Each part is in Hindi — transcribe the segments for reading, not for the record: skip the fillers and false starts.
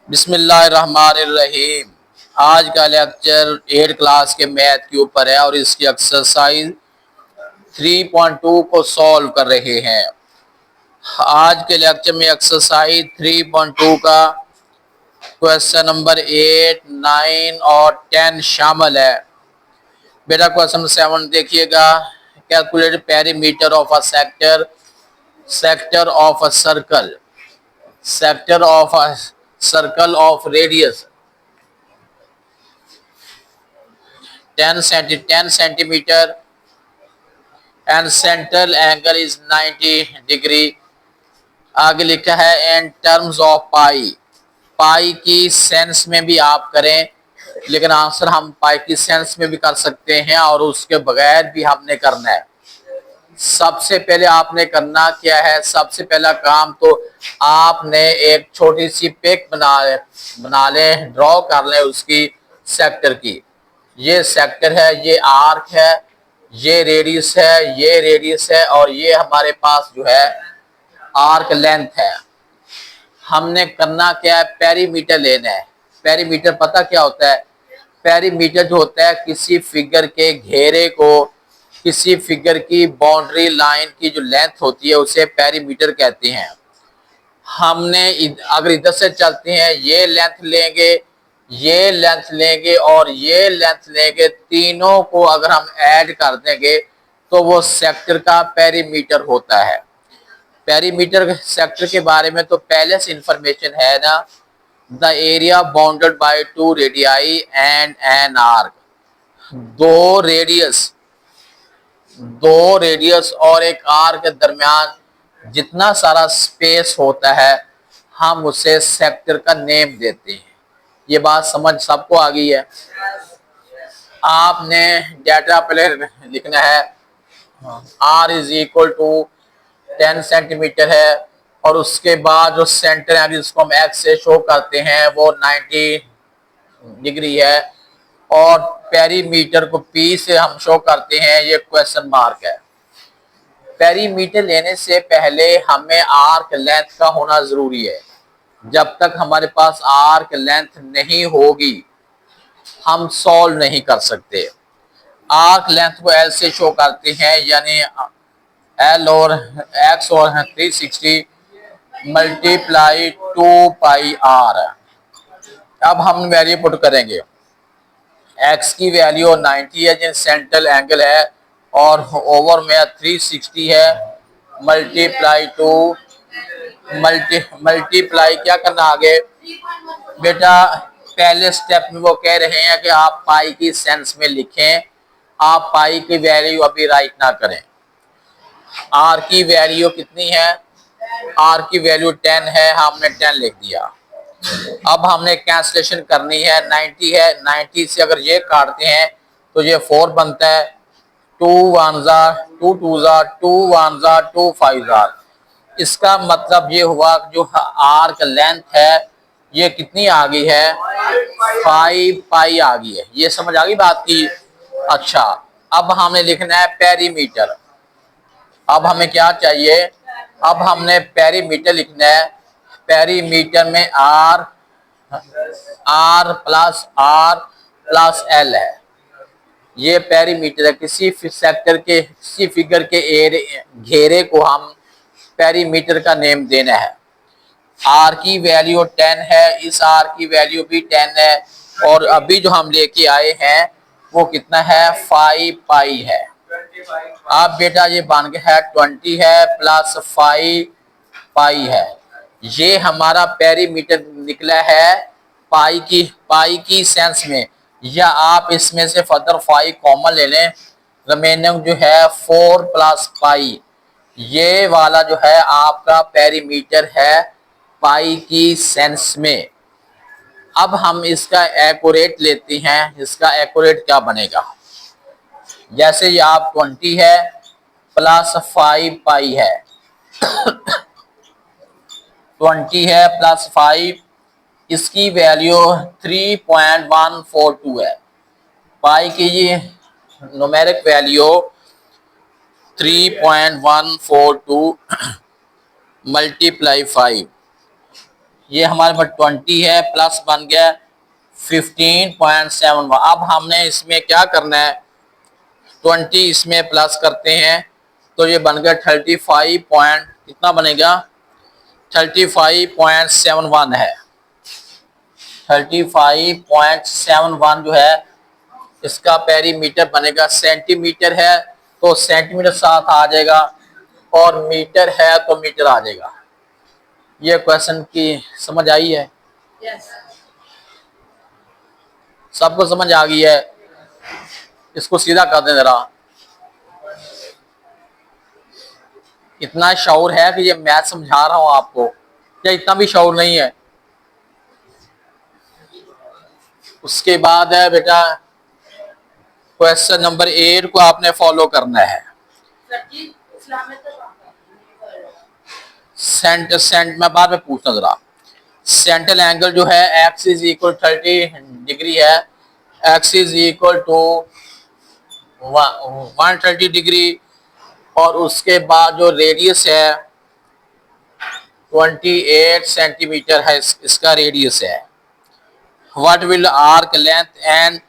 बिस्मिल्लाहिर्रहमानिर्रहीम। आज का लेक्चर 8 क्लास के मैथ के ऊपर है और इसकी एक्सरसाइज 3.2 को सॉल्व कर रहे हैं। आज के लेक्चर में एक्सरसाइज 3.2 का क्वेश्चन नंबर 8, 9 और 10 शामिल है। बेटा क्वेश्चन 7 देखिएगा। Calculate perimeter of a sector, sector of a circle, sector of a circle of radius 10 centimetre and central angle is 90 degree. आगे लिखा है इन टर्म्स ऑफ पाई। पाई की सेंस में भी आप करें, लेकिन आंसर हम पाई की सेंस में भी कर सकते हैं और उसके बगैर भी हमने करना है। सबसे पहले आपने करना क्या है, सबसे पहला काम तो आपने एक छोटी सी पिक बना लें, ड्रॉ कर लें उसकी सेक्टर की। ये सेक्टर है, ये आर्क है, ये रेडियस है, ये रेडियस है और ये हमारे पास जो है आर्क लेंथ है। हमने करना क्या है, पेरीमीटर लेना है। पेरीमीटर पता क्या होता है? पेरीमीटर जो होता है किसी फिगर के घेरे को, किसी फिगर की बाउंड्री लाइन की जो लेंथ होती है उसे पेरीमीटर कहते हैं। हमने अगर इधर से चलते हैं, ये लेंथ लेंगे, ये लेंथ लेंगे और ये लेंथ लेंगे, तीनों को अगर हम ऐड कर देंगे तो वो सेक्टर का पेरीमीटर होता है। पेरीमीटर सेक्टर के बारे में तो पहले से इंफॉर्मेशन है ना। The area bounded by two radii and an arc. दो रेडियस और एक आर्क के दरमियान जितना सारा स्पेस होता है हम उसे सेक्टर का नेम देते हैं। ये बात समझ सबको आ गई है? आपने डेटा पहले लिखना है। R is equal to 10 centimetre है और उसके बाद जो सेंटर है जिसको हम एक्स से शो करते हैं वो 90 डिग्री है और पेरीमीटर को P से हम शो करते हैं, ये क्वेश्चन मार्क है। पेरीमीटर लेने से पहले हमें आर्क लेंथ का होना जरूरी है। जब तक हमारे पास आर्क लेंथ नहीं होगी हम सॉल्व नहीं कर सकते। आर्क लेंथ को L से शो करते हैं, यानी L और X और 360 मल्टीप्लाई 2 पाई R। अब हम वैल्यू पुट करेंगे। X की वैल्यू 90 है जिन सेंट्रल एंगल है और ओवर में 360 है, मल्टीप्लाई 2 मल्टीप्लाई क्या करना आगे बेटा? पहले स्टेप में वो कह रहे हैं कि आप पाई की सेंस में लिखें। आप पाई की वैल्यू अभी राइट ना करें। आर की वैल्यू कितनी है? आर की वैल्यू 10 है, हमने 10 लिख दिया। अब हमने कैंसलेशन करनी है। 90 है, 90 से अगर ये काटते हैं तो ये 4 बनता है। 2 1 2 2 2 1 2 5। इसका मतलब ये हुआ जो आर्क लेंथ है ये कितनी आ गई है? 5 पाई आ गई है। ये समझ आ गई बात की? अच्छा, अब हमें लिखना है पेरीमीटर। अब हमें क्या चाहिए? अब हमने पेरीमीटर लिखना है। पेरीमीटर में आर प्लस एल है। ये पेरीमीटर है। किसी सेक्टर के, किसी फिगर के घेरे को हम पेरीमीटर का नेम देना है। आर की वैल्यू 10 है, इस आर की वैल्यू भी 10 है और अभी जो हम लेके आए हैं वो कितना है? 5 पाई है। अब बेटा ये बन गया है 20 है प्लस 5 पाई है। ये हमारा पेरीमीटर निकला है पाई की सेंस में, या आप इसमें से फर्दर 5 कॉमन ले लें। रिमेनिंग जो है 4 प्लस पाई, ये वाला जो है आपका पेरीमीटर है पाई की सेंस में। अब हम इसका एक्यूरेट लेते हैं। इसका एक्यूरेट क्या बनेगा? जैसे ये आप 20 है प्लस 5 पाई है, 20 है प्लस 5, इसकी वैल्यू 3.142 है। पाई की ये न्यूमेरिक वैल्यू 3.142 मल्टीप्लाई 5, ये हमारे पास 20 है, प्लस बन गया 15.71। अब हमने इसमें क्या करना है, 20 इसमें प्लस करते हैं तो ये बन गया 35 पॉइंट, कितना बनेगा 35.71 है। 35.71 जो है इसका पेरीमीटर बनेगा, सेंटीमीटर है तो सेंटीमीटर साथ आ जाएगा और मीटर है तो मीटर आ जाएगा। ये क्वेश्चन की समझ आई है? yes. सबको समझ आ गई है? इसको सीधा कर दें जरा। इतना शौर है कि ये मैथ समझा रहा हूं आपको, या इतना भी शौर नहीं है? उसके बाद है बेटा क्वेश्चन नंबर 8 को आपने फॉलो करना है। सेंट मैं बाद में पूछना जरा। सेंट्रल एंगल जो है एक्स इज इक्वल 30 डिग्री है, x is equal to 130 degree, और उसके बाद जो रेडियस है 28 सेंटीमीटर है, इसका रेडियस है। What will arc length and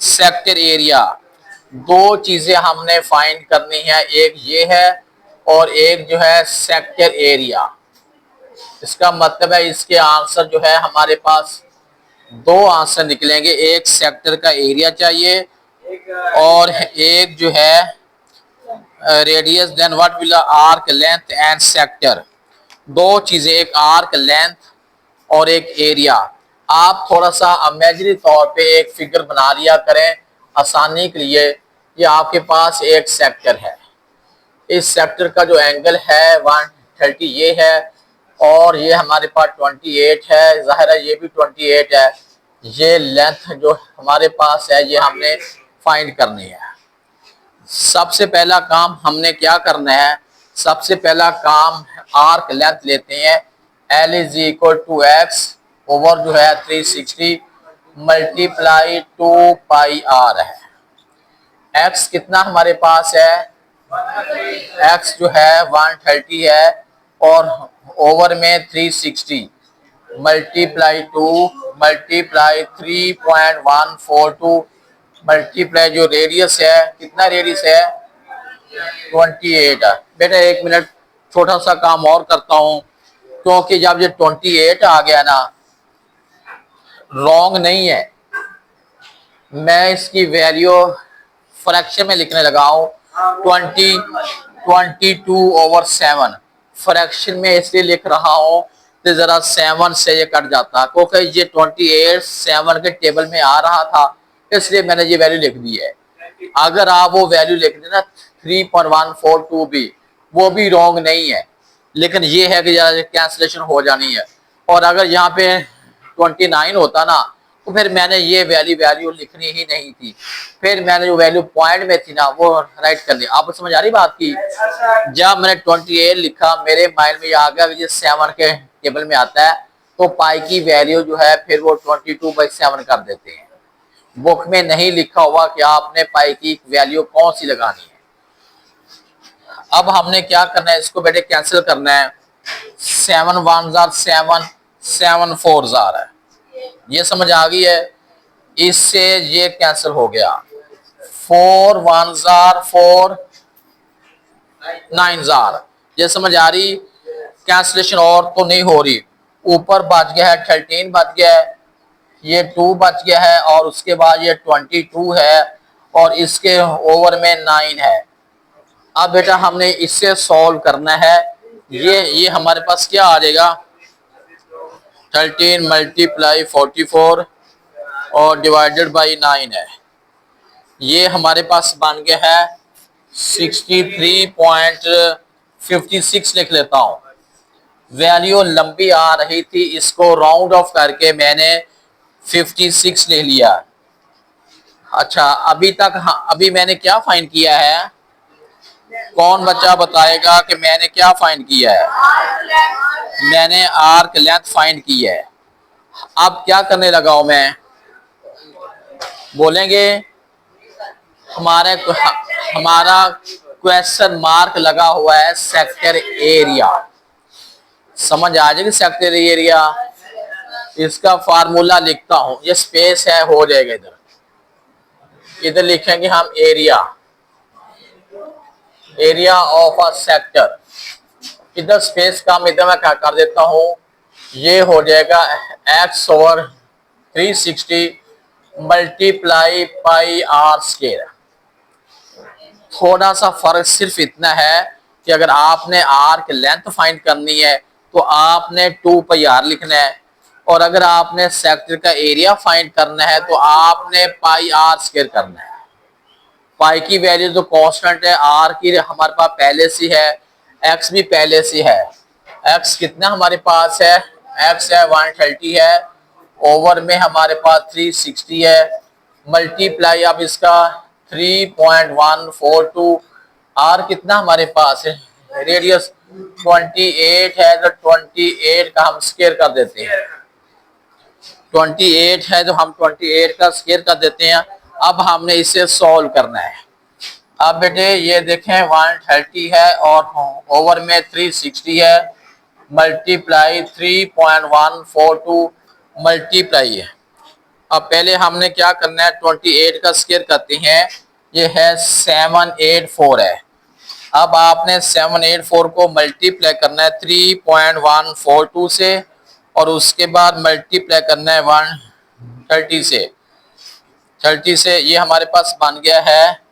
sector area, दो चीजें हमने फाइंड करनी है, एक ये है और एक जो है सेक्टर एरिया। इसका मतलब है इसके आंसर जो है हमारे पास दो आंसर निकलेंगे, एक सेक्टर का एरिया चाहिए और एक जो है radius. Then what will arc length and sector, दो चीजें, एक आर्क लेंथ और एक एरिया। आप थोड़ा सा इमेजिनरी तौर पे एक फिगर बना लिया करें आसानी के लिए। ये आपके पास एक सेक्टर है, इस सेक्टर का जो एंगल है 130 ये है, और ये हमारे पास 28 है, जाहिर है ये भी 28 है। ये लेंथ जो हमारे पास है ये हमने फाइंड करनी है। सबसे पहला काम हमने क्या करना है, सबसे पहला काम आर्क लेंथ लेते हैं, L is equal to x over जो है 360 मल्टीप्लाई 2 पाई आर है। एक्स कितना हमारे पास है, एक्स जो है 130 है और ओवर में 360 मल्टीप्लाई 2 मल्टीप्लाई 3.142 मल्टीप्लाई जो रेडियस है, कितना रेडियस है 28 है। बेटा एक मिनट छोटा सा काम और करता हूं, क्योंकि जब ये 28 आ गया ना, रॉन्ग नहीं है, मैं इसकी वैल्यू फ्रैक्शन में लिखने लगा हूं 22/7। फ्रैक्शन में इसलिए लिख रहा हूं तो जरा 7 से ये कट जाता, क्योंकि ये 28 7 के टेबल में आ रहा था, इसलिए मैंने ये वैल्यू लिख दी है। अगर आप वो वैल्यू लिख देना 3.142 भी, वो भी रॉन्ग नहीं है, लेकिन ये है कि कैंसिलेशन हो जानी है। और अगर यहाँ पे 29 होता ना तो फिर मैंने ये वैल्यू लिखनी ही नहीं थी, फिर मैंने जो वैल्यू पॉइंट में थी ना वो राइट कर दी। आप समझ आ रही बात की? जब मैंने 28 लिखा मेरे माइंड में आ गया कि 7 के टेबल में आता है, तो पाई की वैल्यू जो है फिर वो 22/7 कर देते हैं। बुक में नहीं लिखा हुआ कि आपने पाई की वैल्यू कौन सी लगानी है। अब हमने क्या करना है, इसको बेटे कैंसिल करना है। 7 1s are 7, 7 4s are है, ये समझ आ गई है? इससे ये कैंसिल हो गया। 4 1s are 4, 9s are, ये समझ आ रही? कैंसिलेशन और तो नहीं हो रही। ऊपर बच गया है 13 बच गया है, ये 2 बच गया है, और उसके बाद ये 22 है, और इसके ओवर में 9 है। अब बेटा हमने इससे सॉल्व करना है। ये हमारे पास क्या आ जाएगा, 13 मल्टीप्लाई 44 और डिवाइडेड बाई 9 है। ये हमारे पास बन गया है 63.56 लिख लेता हूँ। वैल्यू लंबी आ रही थी, इसको राउंड ऑफ करके मैंने 56 ले लिया। अच्छा अभी तक अभी मैंने क्या फाइंड किया है, कौन बच्चा बताएगा कि मैंने क्या फाइंड किया है? मैंने आर्क लेंथ फाइंड की है। अब क्या करने लगा हूं मैं, बोलेंगे? हमारा क्वेश्चन मार्क लगा हुआ है सेक्टर एरिया। समझ आ जाएगी सेक्टर एरिया? इसका फार्मूला लिखता हूं, ये स्पेस है, हो जाएगा इधर। इधर लिखेंगे हम area, area of a sector. इधर स्पेस का इधर मैं क्या कर देता हूं, ये हो जाएगा x over 360 multiply pi r square. थोड़ा सा फर्क सिर्फ इतना है कि अगर आपने आर की लेंथ फाइंड करनी है तो आपने 2 पाई आर लिखना है, और अगर आपने सेक्टर का एरिया फाइंड करना है तो आपने पाई आर स्क्वायर करना है। पाई की वैल्यू तो कांस्टेंट है, आर की हमारे पास पहले से है, एक्स भी पहले से है। एक्स कितना हमारे पास है, एक्स है 130 है, ओवर में हमारे पास 360 है, मल्टीप्लाई अब इसका 3.142। आर कितना हमारे पास है, रेडियस 28 है, तो 28 का हम स्क्वायर कर देते हैं। 28 है तो हम 28 का स्क्वायर कर देते हैं। अब हमने इसे सॉल्व करना है। अब बेटे ये देखें 130 है और ओवर में 360 है, मल्टीप्लाई 3.142 मल्टीप्लाई है। अब पहले हमने क्या करना है, 28 का स्क्वायर करते हैं, ये है 784 है। अब आपने 784 को मल्टीप्लाई करना है 3.142 से, और उसके बाद मल्टीप्लाई करना है 130 से। 30 से ये हमारे पास बन गया है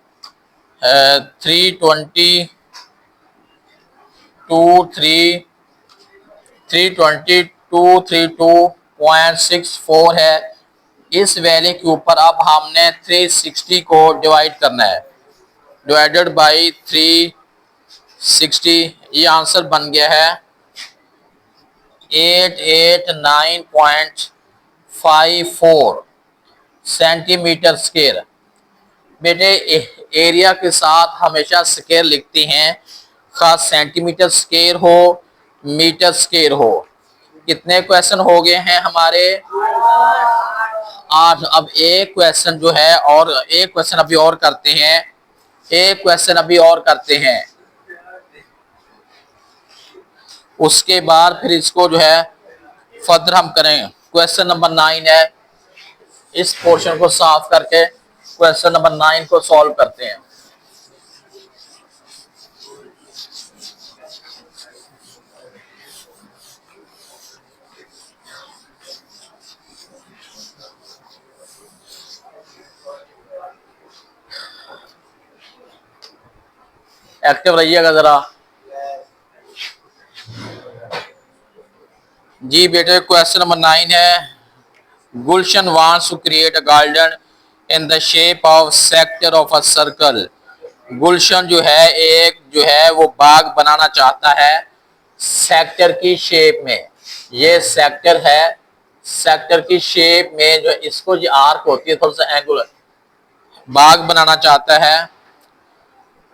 322.64 है। इस वैल्यू के ऊपर अब हमने 360 को डिवाइड करना है, डिवाइडेड बाई 360। ये आंसर बन गया है 889.54 सेंटीमीटर स्क्वायर। बेटे एरिया के साथ हमेशा स्क्वायर लिखते हैं, खास सेंटीमीटर स्क्वायर हो मीटर स्क्वायर हो। कितने क्वेश्चन हो गए हैं हमारे, 8। अब एक क्वेश्चन जो है, और एक क्वेश्चन अभी और करते हैं, एक क्वेश्चन अभी और करते हैं, उसके बाद फिर इसको जो है फर्दर हम करें। क्वेश्चन नंबर 9 है, इस पोर्शन को साफ करके क्वेश्चन नंबर 9 को सॉल्व करते हैं। एक्टिव रहिएगा जरा जी। बेटे क्वेश्चन नंबर 9 है, Gulshan wants to create a garden in the shape of sector of a circle. Gulshan जो है एक जो है वो बाग बनाना चाहता है सेक्टर की शेप में। ये सेक्टर है, सेक्टर की शेप में जो इसको जो आर्क होती है, थोड़ा सा एंगुलर बाग बनाना चाहता है।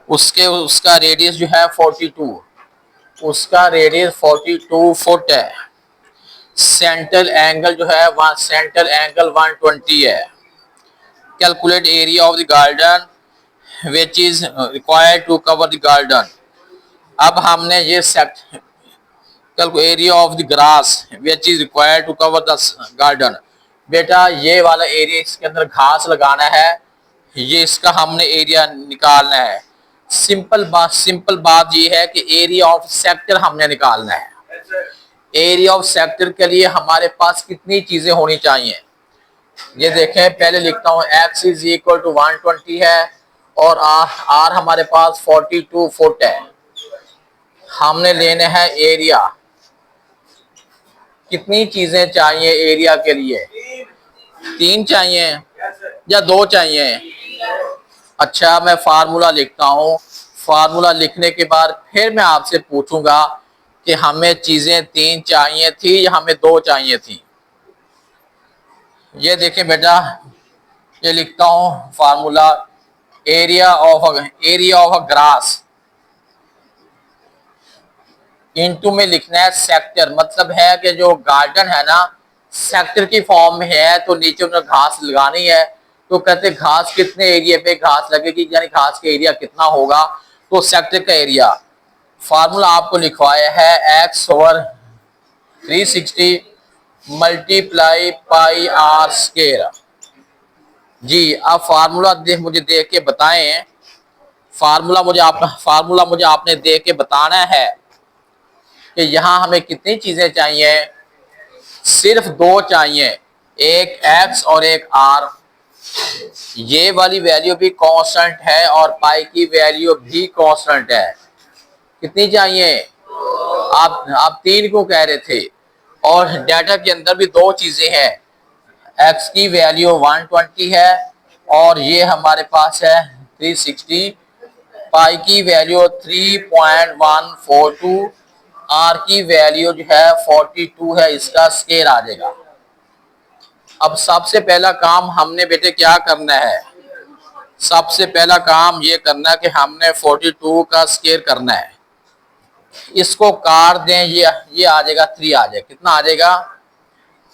उसका रेडियस जो है 42, उसका रेडियस 42 फुट है। सेंट्रल एंगल जो है वहां सेंट्रल एंगल 120 है। Calculate area of the garden which is required to cover the garden. अब हमने ये area of the grass which is required to cover the garden. बेटा ये वाला एरिया, इसके अंदर घास लगाना है, ये इसका हमने एरिया निकालना है। सिंपल बात ये है कि एरिया ऑफ सेक्टर हमने निकालना है। एरिया ऑफ सेक्टर के लिए हमारे पास कितनी चीजें होनी चाहिए, ये देखें। पहले लिखता हूं x इज इक्वल टू 120 है, और r हमारे पास 42 फुट है। हमने लेने हैं एरिया। कितनी चीजें चाहिए एरिया के लिए, 3 चाहिए या 2 चाहिए। अच्छा मैं फार्मूला लिखता हूं, फार्मूला लिखने के बाद फिर मैं आपसे पूछूंगा कि हमें चीजें 3 चाहिए थी या हमें 2 चाहिए थी। ये देखें बेटा, ये लिखता हूं formula, area of a grass into में लिखना है सेक्टर। मतलब है कि जो गार्डन है ना सेक्टर की फॉर्म में है, तो नीचे उन्हें घास लगानी है, तो कहते घास कितने एरिया पे घास लगेगी, यानी घास का एरिया कितना होगा, तो सेक्टर का एरिया। फार्मूला आपको लिखवाया है x over 360 multiply pi r square. जी, अब फार्मूला मुझे देख के बताएं। फार्मूला मुझे आपने देख के बताना है कि यहाँ हमें कितनी चीजें चाहिए। सिर्फ दो चाहिए, एक x और एक r। ये वाली वैल्यू भी कांस्टेंट है और पाई की वैल्यू भी कांस्टेंट है। कितनी चाहिए? आप तीन को कह रहे थे। और डाटा के अंदर भी दो चीजें हैं, x की वैल्यू 120 है और ये हमारे पास है 360। पाई की वैल्यू 3.142, r की वैल्यू जो है 42 है। इसका स्क्वायर आ जाएगा। अब सबसे पहला काम हमने बेटे क्या करना है? सबसे पहला काम ये करना है कि हमने 42 का स्क्वायर करना है। इसको काट दें, ये आ जाएगा 3 आ जाएगा। कितना आ जाएगा?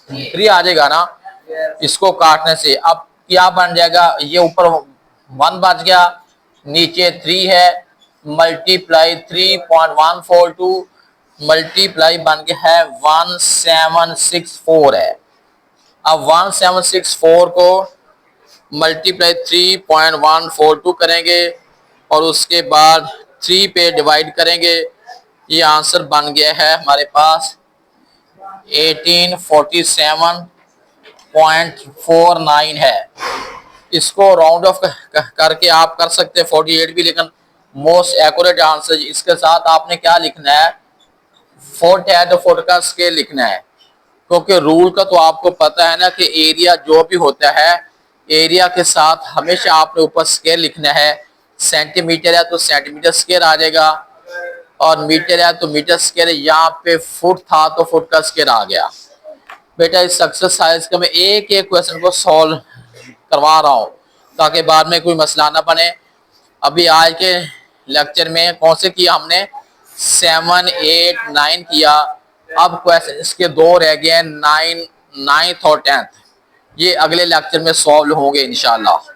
3 आ जाएगा ना। इसको काटने से अब क्या बन जाएगा? ये ऊपर 1 बच गया, नीचे 3 है, मल्टीप्लाई 3.142 मल्टीप्लाई बन गया है 1764 है। अब 1764 को मल्टीप्लाई 3.142 करेंगे और उसके बाद 3 पे डिवाइड करेंगे। ये आंसर बन गया है हमारे पास 1847.49 है। इसको राउंड ऑफ करके आप कर सकते हैं 48 भी, लेकिन मोस्ट एक्यूरेट आंसर। इसके साथ आपने क्या लिखना है? फुट है तो फुट का स्केल लिखना है, क्योंकि रूल का तो आपको पता है ना कि एरिया जो भी होता है, एरिया के साथ हमेशा आपने ऊपर स्केल लिखना है। सेंटीमीटर है तो सेंटीमीटर स्केल आ जाएगा, और मीटर है तो मीटर स्केल। यहाँ पे फुट था तो फुट का स्केल आ गया। बेटा इस एक्सरसाइज का मैं एक एक क्वेश्चन को सॉल्व करवा रहा हूँ ताकि बाद में कोई मसला ना बने। अभी आज के लेक्चर में कौन से किया हमने? 7, 8, 9 किया। अब क्वेश्चन इसके दो रह गए, 9, 9th और 10th। ये अगले लेक्चर में सॉल्व होंगे इंशाल्लाह।